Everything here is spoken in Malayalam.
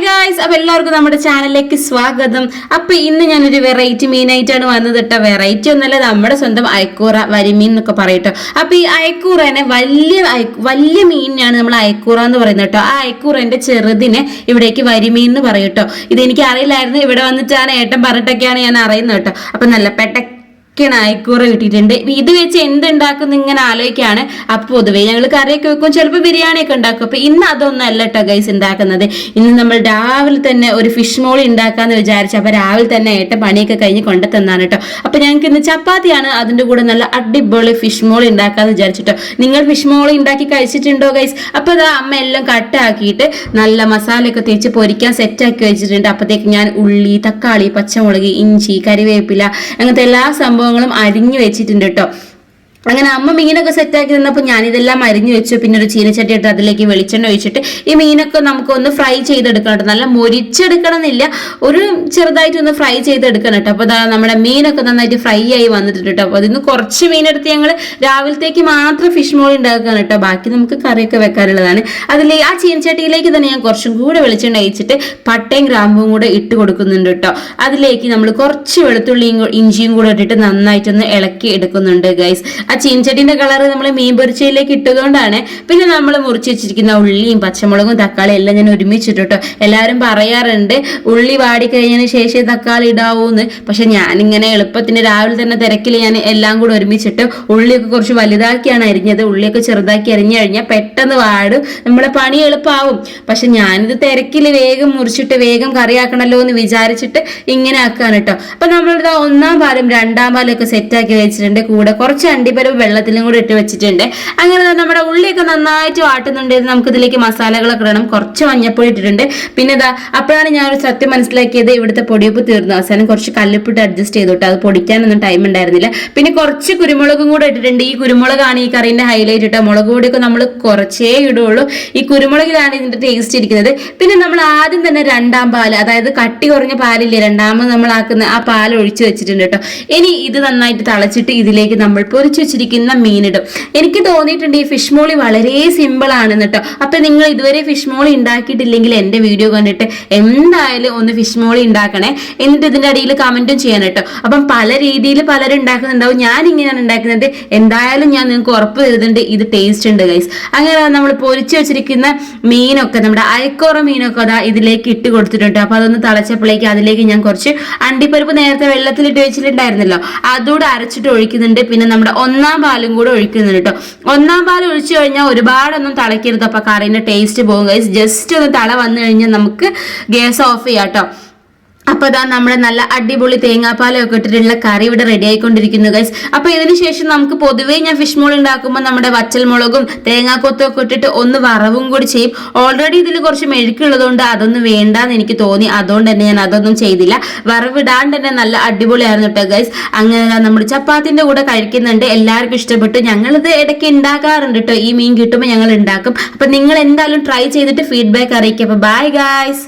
ഗായ്സ്, അപ്പൊ എല്ലാവർക്കും നമ്മുടെ ചാനലിലേക്ക് സ്വാഗതം. അപ്പൊ ഇന്ന് ഞാനൊരു വെറൈറ്റി മീനായിട്ടാണ് വന്നത് കേട്ടോ. വെറൈറ്റി ഒന്നല്ല, നമ്മുടെ സ്വന്തം അയക്കൂറ വരിമീൻ എന്നൊക്കെ പറയട്ടോ. അപ്പൊ ഈ അയക്കൂറനെ വലിയ മീനിനാണ് നമ്മൾ അയക്കൂറ എന്ന് പറയുന്നത് കേട്ടോ. ആ അയക്കൂറന്റെ ചെറുതിനെ ഇവിടേക്ക് വരിമീൻ എന്ന് പറയൂട്ടോ. ഇതെനിക്ക് അറിയില്ലായിരുന്നു, ഇവിടെ വന്നിട്ടാണ് ഏട്ടൻ പറഞ്ഞിട്ടൊക്കെയാണ് ഞാൻ അറിയുന്നത് കേട്ടോ. അപ്പൊ നല്ല അയക്കൂറ കിട്ടിയിട്ടുണ്ട്. ഇത് വെച്ച് എന്തുണ്ടാക്കും ഇങ്ങനെ ആലോചിക്കാണ്. അപ്പൊ പൊതുവേ ഞങ്ങൾ കറിയൊക്കെ വെക്കും, ചിലപ്പോൾ ബിരിയാണി ഒക്കെ ഉണ്ടാക്കും. അപ്പൊ ഇന്ന് അതൊന്നും അല്ല കേട്ടോ ഗൈസ് ഉണ്ടാക്കുന്നത്. ഇന്ന് നമ്മൾ രാവിലെ തന്നെ ഒരു ഫിഷ് മോളി ഉണ്ടാക്കാന്ന് വിചാരിച്ചു. അപ്പൊ രാവിലെ തന്നെ ഏട്ടൻ പണിയൊക്കെ കഴിഞ്ഞ് കൊണ്ടുതന്നാണ് കേട്ടോ. അപ്പൊ ഞങ്ങൾക്ക് ഇന്ന് ചപ്പാത്തിയാണ്, അതിന്റെ കൂടെ നല്ല അടിപൊളി ഫിഷ് മോളി ഉണ്ടാക്കാന്ന് വിചാരിച്ചിട്ടോ. നിങ്ങൾ ഫിഷ് മോളി ഉണ്ടാക്കി കഴിച്ചിട്ടുണ്ടോ ഗൈസ്? അപ്പൊ അതാ അമ്മ എല്ലാം കട്ടാക്കിയിട്ട് നല്ല മസാലയൊക്കെ തേച്ച് പൊരിക്കാൻ സെറ്റാക്കി വെച്ചിട്ടുണ്ട്. അപ്പത്തേക്ക് ഞാൻ ഉള്ളി, തക്കാളി, പച്ചമുളക്, ഇഞ്ചി, കരിവേപ്പില അങ്ങനത്തെ എല്ലാ സംഭവങ്ങളും അരിഞ്ഞു വെച്ചിട്ടുണ്ട് കേട്ടോ. അങ്ങനെ അമ്മ മീനൊക്കെ സെറ്റാക്കി തന്നപ്പോൾ ഞാനിതെല്ലാം അരിഞ്ഞു വെച്ചു. പിന്നെ ഒരു ചീനച്ചട്ടി ഇട്ട് അതിലേക്ക് വെളിച്ചെണ്ണ ഒഴിച്ചിട്ട് ഈ മീനൊക്കെ നമുക്ക് ഒന്ന് ഫ്രൈ ചെയ്തെടുക്കണം കേട്ടോ. നല്ല മൊരിച്ചെടുക്കണം എന്നില്ല, ഒരു ചെറുതായിട്ട് ഒന്ന് ഫ്രൈ ചെയ്തെടുക്കണം കേട്ടോ. അപ്പോൾ നമ്മുടെ മീനൊക്കെ നന്നായിട്ട് ഫ്രൈ ആയി വന്നിട്ടുണ്ട് കേട്ടോ. അപ്പോൾ അതിന് കുറച്ച് മീനെടുത്ത് ഞങ്ങൾ രാവിലത്തേക്ക് മാത്രം ഫിഷ് മോളി ഉണ്ടാക്കുകയാണ് കേട്ടോ. ബാക്കി നമുക്ക് കറിയൊക്കെ വെക്കാനുള്ളതാണ്. ആ ചീനച്ചട്ടിയിലേക്ക് തന്നെ ഞാൻ കുറച്ചും കൂടെ വെളിച്ചെണ്ണ ഒഴിച്ചിട്ട് പട്ടയും ഗ്രാമ്പും കൂടെ ഇട്ട് കൊടുക്കുന്നുണ്ട് കേട്ടോ. അതിലേക്ക് നമ്മൾ കുറച്ച് വെളുത്തുള്ളിയും ഇഞ്ചിയും കൂടെ ഇട്ടിട്ട് നന്നായിട്ടൊന്ന് ഇളക്കി എടുക്കുന്നുണ്ട് ഗൈസ്. ആ ചീൻചട്ടിന്റെ കളർ നമ്മൾ മീൻ പൊരിച്ചയിലേക്ക് ഇട്ടതുകൊണ്ടാണ്. പിന്നെ നമ്മൾ മുറിച്ച് വെച്ചിരിക്കുന്ന ഉള്ളിയും പച്ചമുളകും തക്കാളി എല്ലാം ഞാൻ ഒരുമിച്ചിട്ടോ. എല്ലാവരും പറയാറുണ്ട് ഉള്ളി വാടി കഴിഞ്ഞതിന് ശേഷം തക്കാളി ഇടാവൂന്ന്. പക്ഷെ ഞാനിങ്ങനെ എളുപ്പത്തിന് രാവിലെ തന്നെ തിരക്കിൽ ഞാൻ എല്ലാം കൂടെ ഒരുമിച്ചിട്ട് ഉള്ളിയൊക്കെ കുറച്ച് വലുതാക്കിയാണ് അരിഞ്ഞത്. ഉള്ളിയൊക്കെ ചെറുതാക്കി അരിഞ്ഞു കഴിഞ്ഞാൽ പെട്ടെന്ന് വാടും, നമ്മളെ പണി എളുപ്പമാവും. പക്ഷെ ഞാനിത് തിരക്കിൽ വേഗം മുറിച്ചിട്ട് വേഗം കറിയാക്കണല്ലോ എന്ന് വിചാരിച്ചിട്ട് ഇങ്ങനെ ആക്കാണ് കേട്ടോ. അപ്പൊ നമ്മളിത് ഒന്നാം പാലും രണ്ടാം പാലും ഒക്കെ സെറ്റാക്കി വെച്ചിട്ടുണ്ട്. കൂടെ കുറച്ച് അണ്ടിപ്പരിപ്പ് വെള്ളത്തിലും കൂടെ ഇട്ട് വെച്ചിട്ടുണ്ട്. അങ്ങനെ നമ്മുടെ ഉള്ളിയൊക്കെ നന്നായിട്ട് വാട്ടുന്നുണ്ട്. നമുക്ക് ഇതിലേക്ക് മസാലകളൊക്കെ ഇടണം. കുറച്ച് മഞ്ഞപ്പൊടി ഇട്ടിട്ടുണ്ട്. പിന്നെ അപ്പോഴാണ് ഞാൻ ഒരു സത്യം മനസ്സിലാക്കിയത്, ഇവിടുത്തെ പൊടിയപ്പ് തീർന്നു. അവസാനം കുറച്ച് കല്ലുപ്പിട്ട് അഡ്ജസ്റ്റ് ചെയ്തോട്ടെ, അത് പൊടിക്കാനൊന്നും ടൈം ഉണ്ടായിരുന്നില്ല. പിന്നെ കുറച്ച് കുരുമുളകും കൂടെ ഇട്ടിട്ടുണ്ട്. ഈ കുരുമുളകാണ് ഈ കറീന്റെ ഹൈലൈറ്റ് ഇട്ടോ. മുളക് പൊടിയൊക്കെ നമ്മൾ കുറച്ചേ ഇടുള്ളൂ, ഈ കുരുമുളകിലാണ് ഇതിന്റെ ടേസ്റ്റ് ഇരിക്കുന്നത്. പിന്നെ നമ്മൾ ആദ്യം തന്നെ രണ്ടാം പാല്, അതായത് കട്ടി കുറഞ്ഞ പാലില്ലേ രണ്ടാമത് നമ്മൾ ആക്കുന്ന ആ പാൽ ഒഴിച്ചു വെച്ചിട്ടുണ്ട് കേട്ടോ. ഇനി ഇത് നന്നായിട്ട് തിളച്ചിട്ട് ഇതിലേക്ക് നമ്മൾ പൊരിച്ചു വെച്ചിരിക്കുന്ന മീനിടും. എനിക്ക് തോന്നിയിട്ടുണ്ട് ഈ ഫിഷ് മോളി വളരെ സിമ്പിൾ ആണെന്ന് കേട്ടോ. അപ്പൊ നിങ്ങൾ ഇതുവരെ ഫിഷ് മോളി ഉണ്ടാക്കിയിട്ടില്ലെങ്കിൽ എന്റെ വീഡിയോ കണ്ടിട്ട് എന്തായാലും ഒന്ന് ഫിഷ് മോളി ഉണ്ടാക്കണേ. എന്നിട്ട് ഇതിന്റെ അടിയിൽ കമന്റും ചെയ്യാൻ കേട്ടോ. അപ്പം പല രീതിയിൽ പലരും ഉണ്ടാക്കുന്നുണ്ടാവും. ഞാൻ ഇങ്ങനെയാണ് ഉണ്ടാക്കുന്നത്. എന്തായാലും ഞാൻ നിങ്ങൾക്ക് ഉറപ്പ് തരുന്നുണ്ട് ഇത് ടേസ്റ്റ് ഉണ്ട് ഗൈസ്. അങ്ങനെ നമ്മൾ പൊരിച്ചു വെച്ചിരിക്കുന്ന മീനൊക്കെ, നമ്മുടെ അയക്കോറ മീനൊക്കെ അതാ ഇതിലേക്ക് ഇട്ട് കൊടുത്തിട്ടുണ്ട്. അപ്പൊ അതൊന്ന് തിളച്ചപ്പോഴേക്ക് അതിലേക്ക് ഞാൻ കുറച്ച് അണ്ടിപ്പരിപ്പ് നേരത്തെ വെള്ളത്തിലിട്ട് വെച്ചിട്ടുണ്ടായിരുന്നല്ലോ, അതുകൂടെ അരച്ചിട്ട് ഒഴിക്കുന്നുണ്ട്. പിന്നെ നമ്മുടെ ഒന്നാം പാലും കൂടെ ഒഴിക്കുന്നുണ്ട് കേട്ടോ. ഒന്നാം പാൽ ഒഴിച്ചു കഴിഞ്ഞാൽ ഒരുപാടൊന്നും തിളക്കരുത്, അപ്പൊ കറിന്റെ ടേസ്റ്റ് പോകും ഗൈസ്. ജസ്റ്റ് ഒന്ന് തള വന്നു കഴിഞ്ഞാൽ നമുക്ക് ഗ്യാസ് ഓഫ് ചെയ്യാം കേട്ടോ. അപ്പൊ നമ്മുടെ നല്ല അടിപൊളി തേങ്ങാപ്പാലൊക്കെ ഇട്ടിട്ടുള്ള കറി ഇവിടെ റെഡി ആയിക്കൊണ്ടിരിക്കുന്നു ഗൈസ്. അപ്പൊ ഇതിന് ശേഷം നമുക്ക് പൊതുവേ ഞാൻ ഫിഷ് മോൾ ഉണ്ടാക്കുമ്പോൾ നമ്മുടെ വച്ചൽമുളകും തേങ്ങാക്കൊത്തും ഒക്കെ ഇട്ടിട്ട് ഒന്ന് വറവും കൂടി ചെയ്യും. ഓൾറെഡി ഇതിൽ കുറച്ച് മെഴുക്കുള്ളതുകൊണ്ട് അതൊന്നും വേണ്ടാന്ന് എനിക്ക് തോന്നി, അതുകൊണ്ട് തന്നെ ഞാൻ അതൊന്നും ചെയ്തില്ല. വറവിടാണ്ട് തന്നെ നല്ല അടിപൊളിയായിരുന്നു കേട്ടോ ഗൈസ്. അങ്ങനെ നമ്മൾ ചപ്പാത്തിന്റെ കൂടെ കഴിക്കുന്നുണ്ട്. എല്ലാവർക്കും ഇഷ്ടപ്പെട്ടു. ഞങ്ങളിത് ഇടയ്ക്ക് ഉണ്ടാക്കാറുണ്ട് കേട്ടോ. ഈ മീൻ കിട്ടുമ്പോൾ ഞങ്ങൾ ഉണ്ടാക്കും. അപ്പൊ നിങ്ങൾ എന്തായാലും ട്രൈ ചെയ്തിട്ട് ഫീഡ്ബാക്ക് അറിയിക്കുക. അപ്പൊ ബൈ ഗൈസ്.